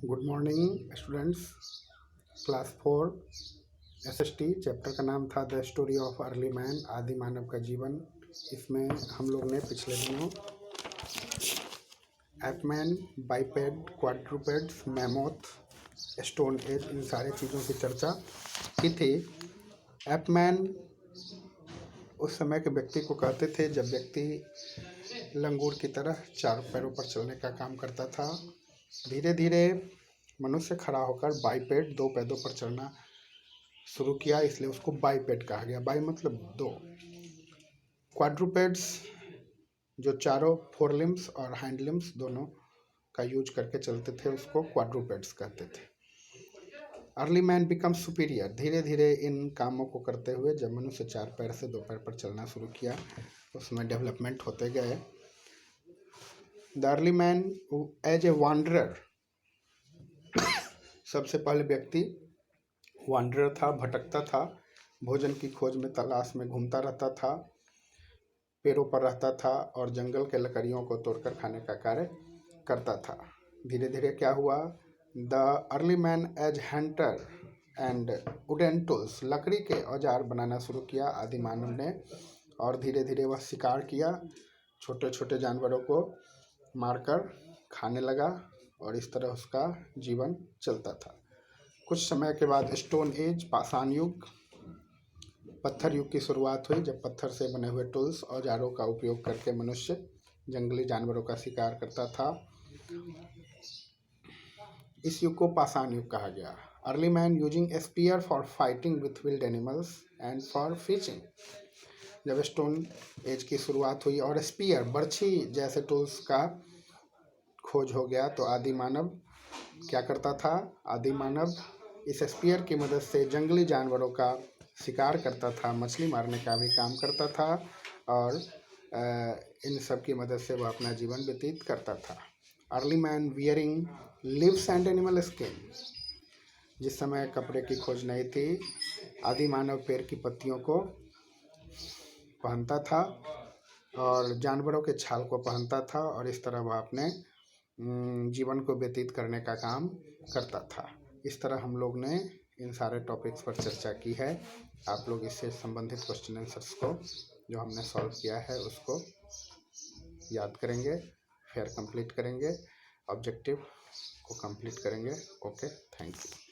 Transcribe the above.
Good morning students. Class 4 SST chapter का नाम था the story of early man, आदि मानव का जीवन। इसमें हम लोग ने पिछले दिनों एपमैन, बाइपेड, क्वाड्रूपेड्स, मैमोथ, स्टोन एज, इन सारे चीज़ों की चर्चा की थी। एपमैन उस समय के व्यक्ति को कहते थे जब व्यक्ति लंगूर की तरह चार पैरों पर चलने का काम करता था। धीरे धीरे मनुष्य खड़ा होकर बाइपेड, दो पैरों पर चलना शुरू किया, इसलिए उसको बाइपेड कहा गया। बाई मतलब दो। क्वाड्रूपेड्स जो चारों फोर लिम्स और हैंड लिम्स दोनों का यूज करके चलते थे, उसको क्वाड्रूपेड्स कहते थे। Early man become superior. धीरे धीरे इन कामों को करते हुए जब मनुष्य चार पैर से दो पैर पर चलना शुरू किया, उसमें डेवलपमेंट होते गए। The early man as a wanderer, सबसे पहले व्यक्ति वांडरर था, भटकता था, भोजन की खोज में तलाश में घूमता रहता था, पेड़ों पर रहता था और जंगल के लकड़ियों को तोड़कर खाने का कार्य करता था। धीरे धीरे क्या हुआ? The early man as hunter and wooden tools, लकड़ी के औजार बनाना शुरू किया आदि मानव ने, और धीरे धीरे वह शिकार किया, छोटे छोटे जानवरों को मारकर खाने लगा और इस तरह उसका जीवन चलता था। कुछ समय के बाद स्टोन एज, पाषाण युग, पत्थर युग की शुरुआत हुई, जब पत्थर से बने हुए टूल्स, औजारों का उपयोग करके मनुष्य जंगली जानवरों का शिकार करता था। इस युग को पाषाण युग कहा गया। Early man using a spear for fighting with wild animals and for fishing. जब स्टोन एज की शुरुआत हुई और स्पीयर, बर्छी जैसे टूल्स का खोज हो गया, तो आदि मानव क्या करता था? आदि मानव इस स्पीयर की मदद से जंगली जानवरों का शिकार करता था, मछली मारने का भी काम करता था और इन सब की मदद से वह अपना जीवन व्यतीत करता था। Early man wearing leaves and animal skin. जिस समय कपड़े की खोज नहीं थी, आदि मानव पेड़ की पत्तियों को पहनता था और जानवरों के छाल को पहनता था और इस तरह वह अपने जीवन को व्यतीत करने का काम करता था। इस तरह हम लोग ने इन सारे टॉपिक्स पर चर्चा की है। आप लोग इससे संबंधित क्वेश्चन आंसर्स को जो हमने सॉल्व किया है उसको याद करेंगे, फिर कंप्लीट करेंगे, ऑब्जेक्टिव को कंप्लीट करेंगे। Okay, thank you.